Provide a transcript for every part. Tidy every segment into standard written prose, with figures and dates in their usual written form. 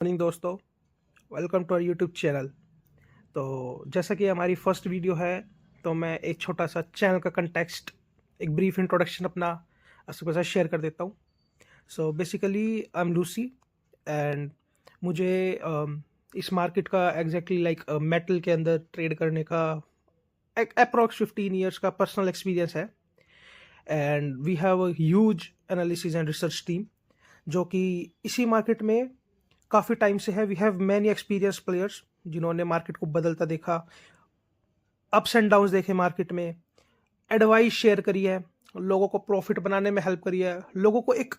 Morning दोस्तों, welcome to our YouTube channel. तो जैसा कि हमारी फर्स्ट वीडियो है, तो मैं एक छोटा सा चैनल का कंटेक्स्ट, एक ब्रीफ इंट्रोडक्शन अपना आपके साथ शेयर कर देता हूँ। So basically I am Lucy and मुझे इस मार्केट का एग्जैक्टली लाइक मेटल के अंदर ट्रेड करने का एक अप्रॉक्स 15 ईयर्स का पर्सनल एक्सपीरियंस है। And we have a huge analysis and research team जो कि इसी मार्केट में काफ़ी टाइम से है। We have many experience players जिन्होंने मार्केट को बदलता देखा, अप्स एंड डाउन्स देखे मार्केट में, एडवाइस शेयर करी है, लोगों को प्रॉफिट बनाने में हेल्प करी है, लोगों को एक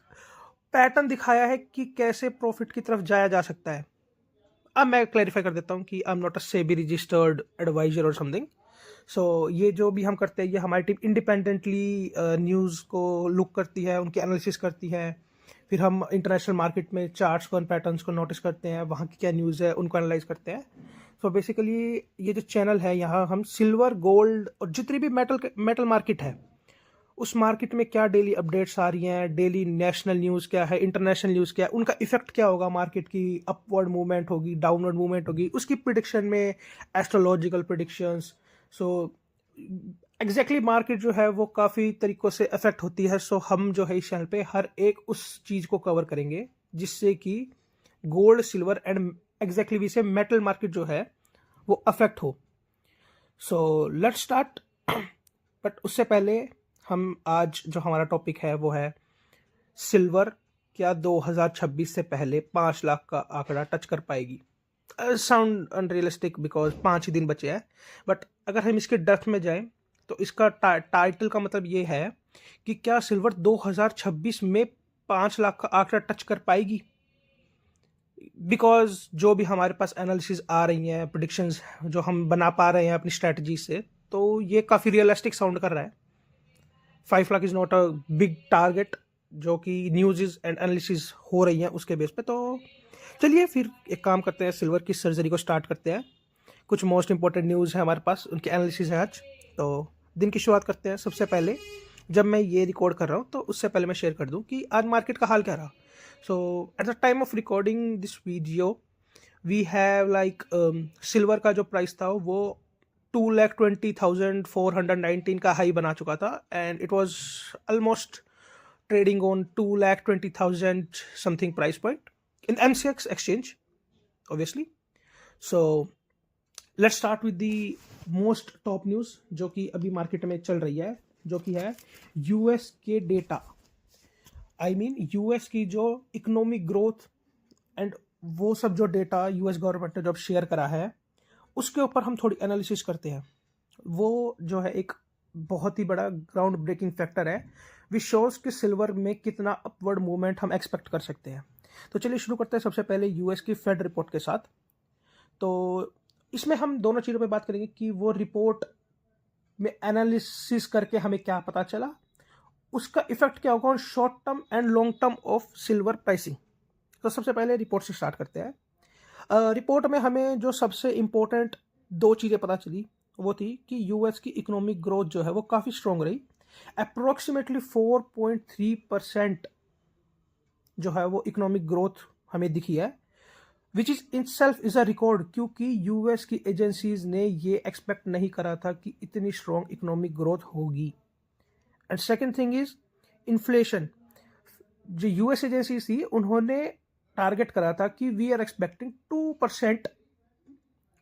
पैटर्न दिखाया है कि कैसे प्रॉफिट की तरफ जाया जा सकता है। अब मैं क्लैरिफाई कर देता हूँ कि I am not a SEBI registered adviser और समथिंग। सो ये जो भी हम करते हैं, ये हमारी टीम इंडिपेंडेंटली न्यूज़ को लुक करती है, उनकी एनालिसिस करती है। फिर हम इंटरनेशनल मार्केट में चार्ट्स को, पैटर्न्स को नोटिस करते हैं, वहाँ की क्या न्यूज़ है उनको एनालाइज करते हैं। सो बेसिकली ये जो चैनल है, यहाँ हम सिल्वर, गोल्ड और जितनी भी मेटल मार्केट है, उस मार्केट में क्या डेली अपडेट्स आ रही हैं, डेली नेशनल न्यूज़ क्या है, इंटरनेशनल न्यूज़ क्या है, उनका इफेक्ट क्या होगा, मार्केट की अपवर्ड मूवमेंट होगी, डाउनवर्ड मूवमेंट होगी, उसकी प्रिडिक्शन में astrological predictions. So exactly market जो है वो काफ़ी तरीक़ों से अफेक्ट होती है। सो हम जो है इस चैनल पे हर एक उस चीज़ को कवर करेंगे जिससे कि गोल्ड, सिल्वर एंड एग्जैक्टली भी से मेटल मार्केट जो है वो अफेक्ट हो। So let's start. बट उससे पहले हम आज जो हमारा टॉपिक है वो है सिल्वर क्या 2026 से पहले 5 लाख का आंकड़ा टच कर पाएगी। साउंड अनरियलिस्टिक बिकॉज 5 ही दिन बचे हैं, बट अगर हम इसके डेप्थ में जाएं तो इसका टाइटल का मतलब ये है कि क्या सिल्वर 2026 में 5 लाख का आंकड़ा टच कर पाएगी। बिकॉज जो भी हमारे पास एनालिसिस आ रही हैं, प्रिडिक्शंस जो हम बना पा रहे हैं अपनी स्ट्रेटजी से, तो ये काफ़ी रियलिस्टिक साउंड कर रहा है। 5 lakh is not a big target जो कि न्यूज़ एंड एनालिसिस हो रही हैं उसके बेस पे। तो चलिए फिर एक काम करते हैं, सिल्वर की सर्जरी को स्टार्ट करते हैं। कुछ मोस्ट इंपॉर्टेंट न्यूज़ है हमारे पास, उनकी एनालिसिस है आज। तो दिन की शुरुआत करते हैं। सबसे पहले जब मैं ये रिकॉर्ड कर रहा हूँ तो उससे पहले मैं शेयर कर दूँ कि आज मार्केट का हाल क्या रहा। So at the time of recording this video we have like silver का जो प्राइस था वो 2,20,419 का हाई बना चुका था and it was almost trading on 2,20,000 something price point in MCX exchange, obviously. So let's start with the most top news जो कि अभी मार्केट में चल रही है, जो कि है यूएस के डेटा। आई मीन यूएस की जो इकोनॉमिक ग्रोथ एंड वो सब जो डेटा यूएस गवर्नमेंट ने जब शेयर करा है उसके ऊपर हम थोड़ी एनालिसिस करते हैं। वो जो है एक बहुत ही बड़ा ग्राउंड ब्रेकिंग फैक्टर है विच शोज कि सिल्वर में कितना अपवर्ड मूवमेंट हम एक्सपेक्ट कर सकते हैं। तो चलिए शुरू करते हैं सबसे पहले यूएस की फेड रिपोर्ट के साथ। तो इसमें हम दोनों चीज़ों पे बात करेंगे कि वो रिपोर्ट में एनालिसिस करके हमें क्या पता चला, उसका इफेक्ट क्या होगा on short term and long term of silver pricing. तो सबसे पहले रिपोर्ट से स्टार्ट करते हैं। रिपोर्ट में हमें जो सबसे इम्पोर्टेंट 2 चीज़ें पता चली वो थी कि यूएस की इकोनॉमिक ग्रोथ जो है वो काफ़ी स्ट्रॉन्ग रही। अप्रोक्सीमेटली 4.3% जो है वो इकोनॉमिक ग्रोथ हमें दिखी है, which is in self is a record, क्योंकि यूएस की एजेंसीज ने ये एक्सपेक्ट नहीं करा था कि इतनी स्ट्रॉन्ग इकोनॉमिक ग्रोथ होगी। And second thing is inflation. जो यूएस एजेंसीज थी उन्होंने टारगेट करा था कि we are expecting 2%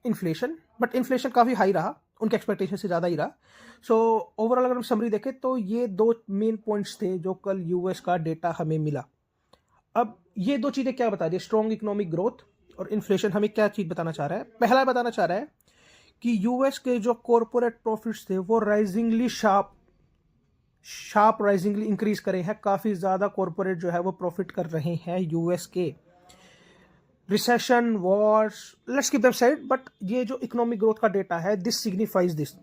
inflation, but inflation काफ़ी हाई रहा, उनके एक्सपेक्टेशन से ज़्यादा ही रहा। सो ओवरऑल अगर हम समरी देखें तो ये 2 मेन पॉइंट्स थे जो कल यूएस का डेटा हमें मिला। अब ये 2 चीज़ें क्या बता रही है, स्ट्रॉन्ग इकोनॉमिक ग्रोथ और इन्फ्लेशन हमें क्या चीज़ बताना चाह रहा है। पहला बताना चाह रहा है कि यूएस के जो कॉरपोरेट प्रॉफिट्स थे वो राइजिंगली शार्प राइजिंगली इंक्रीज करे हैं। काफ़ी ज़्यादा कॉरपोरेट जो है वो प्रॉफिट कर रहे हैं यूएस के। Recession, Wars, let's keep them side, but ये जो इकोनॉमिक ग्रोथ का डेटा है दिस सिग्निफाइज दिस।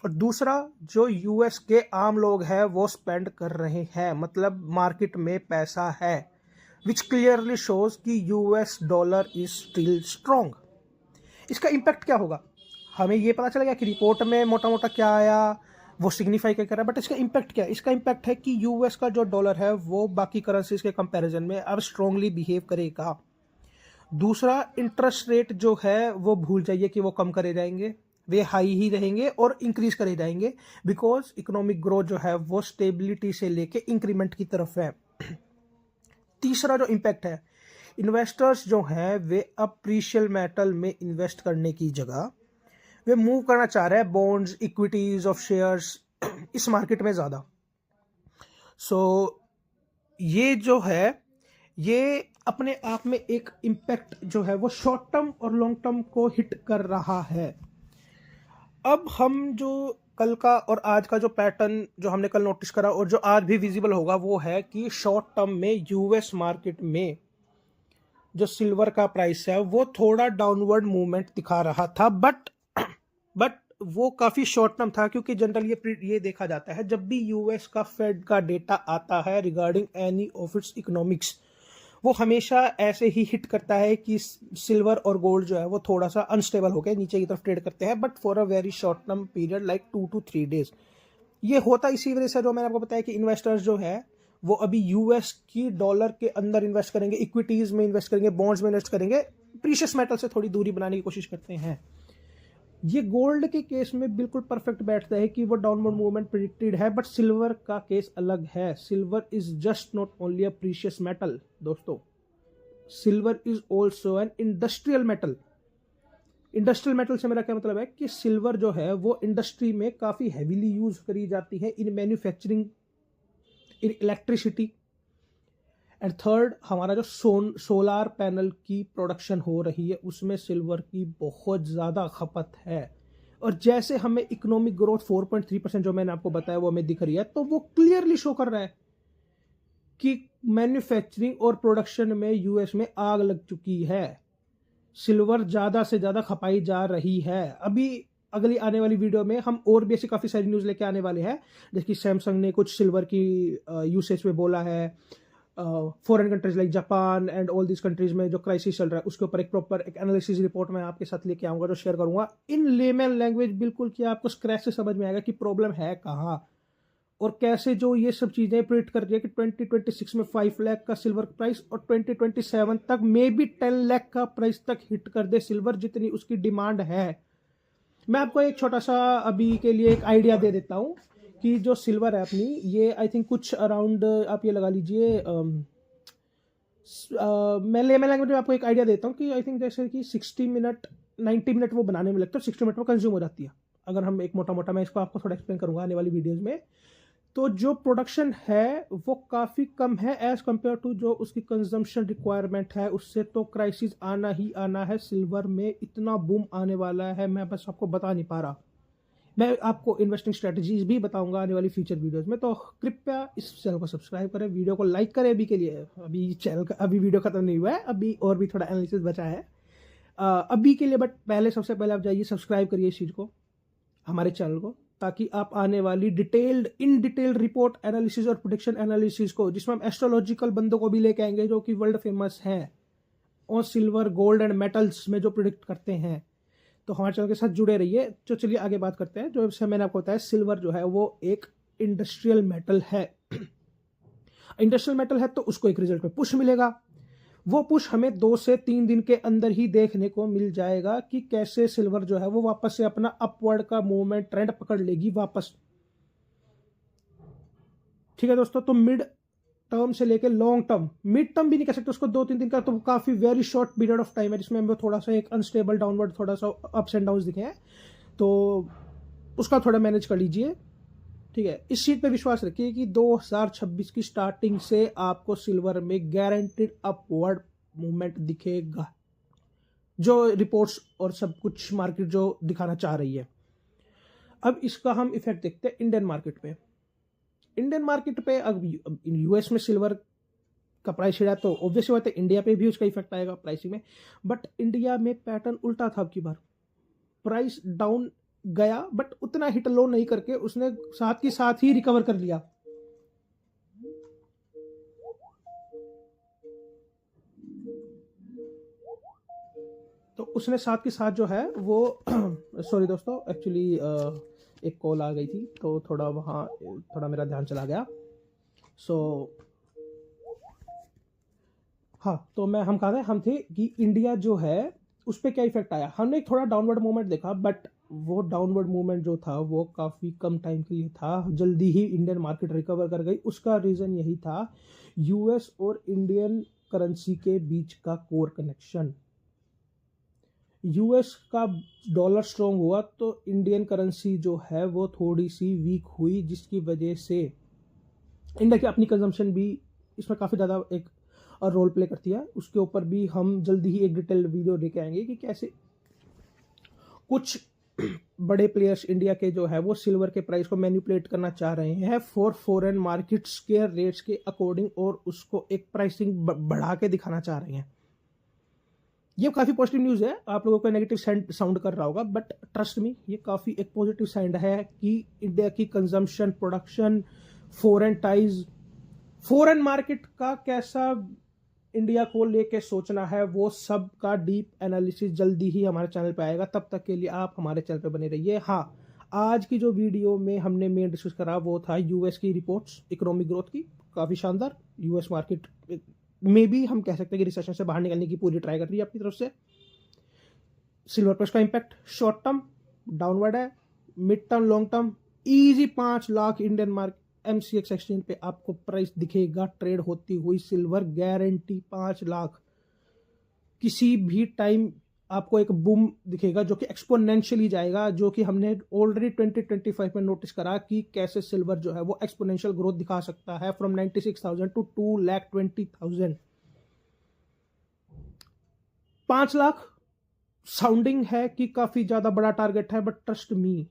और दूसरा, जो यूएस के आम लोग हैं वो स्पेंड कर रहे हैं, मतलब मार्केट में पैसा है, विच क्लियरली शोज कि US dollar is still strong. इसका इम्पैक्ट क्या होगा हमें ये पता चलेगा कि रिपोर्ट में मोटा मोटा क्या आया वो सिग्निफाई क्या कर रहा है, बट इसका इम्पैक्ट क्या है। इसका इम्पैक्ट है कि यूएस का जो डॉलर है वो बाकी करेंसीज के कंपैरिजन में अब स्ट्रांगली बिहेव करेगा। दूसरा, इंटरेस्ट रेट जो है वो भूल जाइए कि वो कम करे जाएंगे, वे हाई ही रहेंगे और इंक्रीज करे जाएंगे, बिकॉज इकोनॉमिक ग्रोथ जो है वो स्टेबिलिटी से लेके इंक्रीमेंट की तरफ है। तीसरा जो इम्पैक्ट है, इन्वेस्टर्स जो हैं वे अब प्रीशियल मेटल में इन्वेस्ट करने की जगह वे मूव करना चाह रहे हैं बॉन्ड्स, इक्विटीज ऑफ शेयर्स इस मार्केट में ज़्यादा। सो ये जो है ये अपने आप में एक इम्पैक्ट जो है वो शॉर्ट टर्म और लॉन्ग टर्म को हिट कर रहा है। अब हम जो कल का और आज का जो पैटर्न जो हमने कल नोटिस करा और जो आज भी विजिबल होगा वो है कि शॉर्ट टर्म में यूएस मार्केट में जो सिल्वर का प्राइस है वो थोड़ा डाउनवर्ड मूवमेंट दिखा रहा था, बट वो काफ़ी शॉर्ट टर्म था, क्योंकि जनरल ये देखा जाता है जब भी यूएस का फेड का डेटा आता है regarding any of its economics, वो हमेशा ऐसे ही हिट करता है कि सिल्वर और गोल्ड जो है वो थोड़ा सा अनस्टेबल होकर नीचे की तरफ ट्रेड करते हैं, but for a very short term period like 2 to 3 days. ये होता इसी वजह से जो मैंने आपको बताया कि इन्वेस्टर्स जो है वो अभी यूएस की डॉलर के अंदर इन्वेस्ट करेंगे, इक्विटीज में इन्वेस्ट करेंगे, बॉन्ड्स में इन्वेस्ट करेंगे, प्रीशियस मेटल से थोड़ी दूरी बनाने की कोशिश करते हैं। ये गोल्ड के केस में बिल्कुल परफेक्ट बैठता है कि वो डाउनवर्ड मूवमेंट प्रिडिक्टेड है, बट सिल्वर का केस अलग है। Silver is just not only a precious metal दोस्तों, silver is also an industrial metal. Industrial metal से मेरा क्या मतलब है कि सिल्वर जो है वो इंडस्ट्री में काफ़ी हैवीली यूज करी जाती है, in manufacturing, in electricity. And third, हमारा जो सोलार पैनल की प्रोडक्शन हो रही है उसमें सिल्वर की बहुत ज़्यादा खपत है। और जैसे हमें इकोनॉमिक ग्रोथ 4.3% जो मैंने आपको बताया वो हमें दिख रही है, तो वो क्लियरली शो कर रहा है कि मैन्युफैक्चरिंग और प्रोडक्शन में यूएस में आग लग चुकी है, सिल्वर ज़्यादा से ज़्यादा खपाई जा रही है। अभी अगली आने वाली वीडियो में हम और भी ऐसी काफ़ी सारी न्यूज़ लेके आने वाले हैं, जैसे कि सैमसंग ने कुछ सिल्वर की यूसेज में बोला है, foreign countries like Japan and all this countries में जो क्राइसिस चल रहा है उसके ऊपर एक प्रॉपर एक एनालिसिस रिपोर्ट मैं आपके साथ लेके आऊँगा, जो शेयर करूँगा इन लेमन लैंग्वेज, बिल्कुल कि आपको स्क्रैच से समझ में आएगा कि प्रॉब्लम है कहाँ और कैसे जो ये सब चीज़ें प्रिडिक्ट कर रही है कि 2026 में 5 लाख का सिल्वर प्राइस और 2027 तक मे बी 10 लाख का प्राइस तक हिट कर दे सिल्वर, जितनी उसकी डिमांड है। मैं आपको एक छोटा सा अभी के लिए एक आइडिया दे देता हूँ कि जो सिल्वर है अपनी, ये आई थिंक कुछ अराउंड आप ये लगा लीजिए, मैं लैंग्वेज में आपको एक आइडिया देता हूँ कि आई थिंक जैसे कि 60 मिनट 90 मिनट वो बनाने में लगता है, 60 मिनट में कंज्यूम हो जाती है। अगर हम एक मोटा मैं इसको आपको थोड़ा एक्सप्लेन करूँगा आने वाली वीडियोज़ में, तो जो प्रोडक्शन है वो काफ़ी कम है एज़ कम्पेयर टू जो उसकी कंजम्पशन रिक्वायरमेंट है उससे, तो क्राइसिस आना ही आना है। सिल्वर में इतना बूम आने वाला है, मैं बस आपको बता नहीं पा रहा। मैं आपको इन्वेस्टिंग स्ट्रेटजीज भी बताऊंगा आने वाली फ्यूचर वीडियोस में, तो कृपया इस चैनल को सब्सक्राइब करें, वीडियो को लाइक करें। अभी के लिए अभी चैनल का अभी वीडियो खत्म नहीं हुआ है, अभी और भी थोड़ा एनालिसिस बचा है अभी के लिए, बट पहले सबसे पहले आप जाइए सब्सक्राइब करिए इस चीज़ को, हमारे चैनल को, ताकि आप आने वाली इन डिटेल्ड रिपोर्ट एनालिसिस और प्रेडिक्शन एनालिसिस को, जिसमें हम एस्ट्रोलॉजिकल बंदों को भी लेके आएंगे जो कि वर्ल्ड फेमस हैं और सिल्वर, गोल्ड एंड मेटल्स में जो प्रिडिक्ट करते हैं, तो हमारे चैनल के साथ जुड़े रहिए। तो चलिए आगे बात करते हैं। जो मैंने आपको बताया, सिल्वर जो है वो एक इंडस्ट्रियल मेटल है। इंडस्ट्रियल मेटल है तो उसको एक रिजल्ट में पुश मिलेगा, वो पुश हमें 2 से 3 दिन के अंदर ही देखने को मिल जाएगा कि कैसे सिल्वर जो है वो वापस से अपना अपवर्ड का मूवमेंट ट्रेंड पकड़ लेगी वापस। ठीक है दोस्तों, तो मिड टर्म से लेके लॉन्ग टर्म, मिड टर्म भी नहीं कह सकते उसको, 2-3 दिन का तो काफ़ी very short period of time है जिसमें हमें थोड़ा सा एक अनस्टेबल डाउनवर्ड थोड़ा सा अप्स एंड डाउन्स दिखे हैं, तो उसका थोड़ा मैनेज कर लीजिए। ठीक है, इस चीज़ पे विश्वास रखिए कि 2026 की स्टार्टिंग से आपको सिल्वर में गारंटेड अपवर्ड मूवमेंट दिखेगा, जो रिपोर्ट्स और सब कुछ मार्केट जो दिखाना चाह रही है। अब इसका हम इफेक्ट देखते हैं इंडियन मार्केट पे। इंडियन मार्केट पे अब यूएस में सिल्वर का प्राइस हिड़ा तो ऑब्वियसली बात है इंडिया पे भी उसका इफेक्ट आएगा प्राइसिंग में, बट इंडिया में पैटर्न उल्टा था। अब की बार प्राइस डाउन गया बट उतना हिट लो नहीं करके उसने साथ ही रिकवर कर लिया। तो उसने साथ के साथ जो है वो सॉरी दोस्तों, एक्चुअली एक कॉल आ गई थी तो थोड़ा मेरा ध्यान चला गया। सो हाँ, तो हम कहा था हम थे कि इंडिया जो है उस पे क्या इफेक्ट आया। हमने एक थोड़ा डाउनवर्ड मूवमेंट देखा, बट वो डाउनवर्ड मूवमेंट जो था वो काफ़ी कम टाइम के लिए था, जल्दी ही इंडियन मार्केट रिकवर कर गई। उसका रीज़न यही था, यूएस और इंडियन करेंसी के बीच का कोर कनेक्शन। यूएस का डॉलर स्ट्रॉन्ग हुआ तो इंडियन करेंसी जो है वो थोड़ी सी वीक हुई, जिसकी वजह से इंडिया की अपनी कंजम्पशन भी इसमें काफ़ी ज़्यादा एक रोल प्ले करती है। उसके ऊपर भी हम जल्दी ही एक डिटेल्ड वीडियो लेके आएंगे कि कैसे कुछ बड़े प्लेयर्स इंडिया के जो है वो सिल्वर के प्राइस को मैनिपुलेट करना चाह रहे हैं फॉर फॉरेन मार्केट्स के रेट्स के अकॉर्डिंग, और उसको एक प्राइसिंग बढ़ा के दिखाना चाह रहे हैं। ये काफ़ी पॉजिटिव न्यूज़ है। आप लोगों को नेगेटिव साउंड कर रहा होगा, बट ट्रस्ट मी ये काफ़ी एक पॉजिटिव साइंड है कि इंडिया की consumption, production, foreign ties, foreign market का कैसा इंडिया को लेके सोचना है, वो सब का डीप एनालिसिस जल्दी ही हमारे चैनल पे आएगा। तब तक के लिए आप हमारे चैनल पे बने रहिए। हाँ, आज की जो वीडियो में हमने मेन डिस्कस करा वो था यूएस की रिपोर्ट्स इकोनॉमिक ग्रोथ की, काफ़ी शानदार। यूएस मार्केट में भी हम कह सकते हैं कि रिसेशन से बाहर निकलने की पूरी ट्राई कर रही है अपनी तरफ से। सिल्वर पर उसका इम्पैक्ट शॉर्ट टर्म डाउनवर्ड है, mid term long term easy 5 lakh Indian market MCX exchange पे आपको प्राइस दिखेगा ट्रेड होती हुई सिल्वर, गारंटी 5 लाख। किसी भी टाइम आपको एक बूम दिखेगा जो कि एक्सपोनेंशियली जाएगा, जो कि हमने ऑलरेडी 2025 में नोटिस करा कि कैसे सिल्वर जो है वो एक्सपोनेंशियल ग्रोथ दिखा सकता है फ्रॉम 96,000 टू 2,20,000। 5 लाख साउंडिंग है कि काफी ज्यादा बड़ा टारगेट है, but trust me,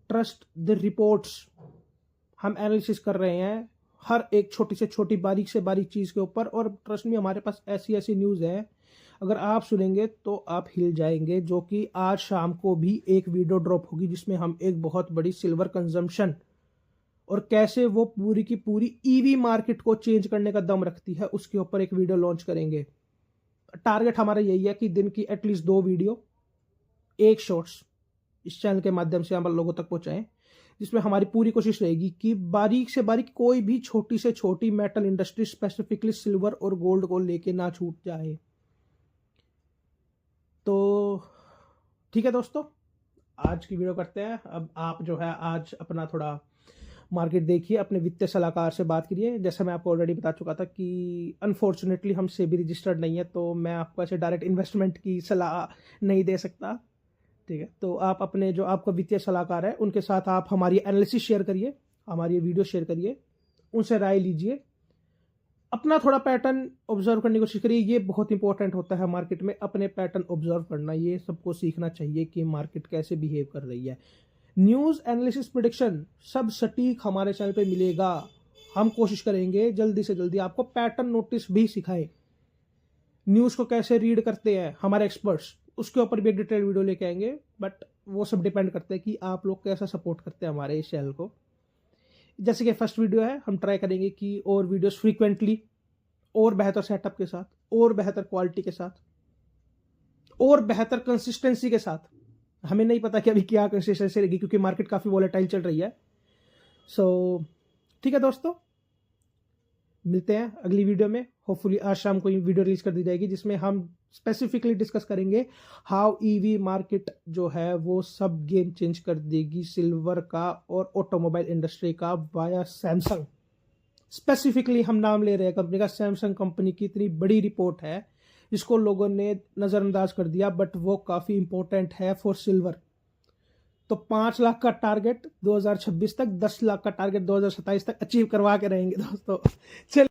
trust the reports. हम एनालिसिस कर रहे हैं हर एक छोटी से छोटी, बारीक से बारीक चीज़ के ऊपर, और ट्रस्ट में हमारे पास ऐसी ऐसी न्यूज़ है अगर आप सुनेंगे तो आप हिल जाएंगे। जो कि आज शाम को भी एक वीडियो ड्रॉप होगी जिसमें हम एक बहुत बड़ी सिल्वर कंजम्पशन और कैसे वो पूरी की पूरी ईवी मार्केट को चेंज करने का दम रखती है, उसके ऊपर एक वीडियो लॉन्च करेंगे। टारगेट हमारा यही है कि दिन की एटलीस्ट 2 वीडियो, 1 शॉर्ट्स इस चैनल के माध्यम से हम लोगों तक पहुंचाएं, जिसमें हमारी पूरी कोशिश रहेगी कि बारीक से बारीक कोई भी छोटी से छोटी मेटल इंडस्ट्री, स्पेसिफिकली सिल्वर और गोल्ड को लेके ना छूट जाए। तो ठीक है दोस्तों, आज की वीडियो करते हैं। अब आप जो है आज अपना थोड़ा मार्केट देखिए, अपने वित्तीय सलाहकार से बात करिए। जैसे मैं आपको ऑलरेडी बता चुका था कि अनफॉर्चुनेटली हम सेबी रजिस्टर्ड नहीं है, तो मैं आपको ऐसे डायरेक्ट इन्वेस्टमेंट की सलाह नहीं दे सकता। ठीक है, तो आप अपने जो आपका वित्तीय सलाहकार है उनके साथ आप हमारी एनालिसिस शेयर करिए, हमारी वीडियो शेयर करिए, उनसे राय लीजिए, अपना थोड़ा पैटर्न ऑब्जर्व करने की कोशिश करिए। ये बहुत इंपॉर्टेंट होता है मार्केट में, अपने पैटर्न ऑब्जर्व करना, ये सबको सीखना चाहिए कि मार्केट कैसे बिहेव कर रही है। न्यूज़ एनालिसिस प्रेडिक्शन सब सटीक हमारे चैनल पे मिलेगा। हम कोशिश करेंगे जल्दी से जल्दी आपको पैटर्न नोटिस भी सिखाएं। न्यूज़ को कैसे रीड करते हैं हमारे एक्सपर्ट्स, उसके ऊपर भी एक डिटेल वीडियो लेके आएंगे। बट वो सब डिपेंड करता है कि आप लोग कैसा सपोर्ट करते हैं हमारे इस चैनल को। जैसे कि फर्स्ट वीडियो है, हम ट्राई करेंगे कि और वीडियोस फ्रीक्वेंटली, और बेहतर सेटअप के साथ, और बेहतर क्वालिटी के साथ, और बेहतर कंसिस्टेंसी के साथ। हमें नहीं पता कि अभी क्या कंसिस्टेंसी रहेगी क्योंकि मार्केट काफ़ी वॉलेटाइल चल रही है। सो ठीक है दोस्तों, मिलते हैं अगली वीडियो में। होपफुली आज शाम को ये वीडियो रिलीज कर दी जाएगी जिसमें हम स्पेसिफिकली डिस्कस करेंगे हाउ ईवी मार्केट जो है वो सब गेम चेंज कर देगी सिल्वर का और ऑटोमोबाइल इंडस्ट्री का वाया सैमसंग। स्पेसिफिकली हम नाम ले रहे हैं कंपनी का, सैमसंग कंपनी की इतनी बड़ी रिपोर्ट है जिसको लोगों ने नज़रअंदाज कर दिया, बट वो काफ़ी इंपॉर्टेंट है फॉर सिल्वर। तो 5 लाख का टारगेट 2026 तक, 10 लाख का टारगेट 2027 तक अचीव करवा के रहेंगे दोस्तों। चलिए।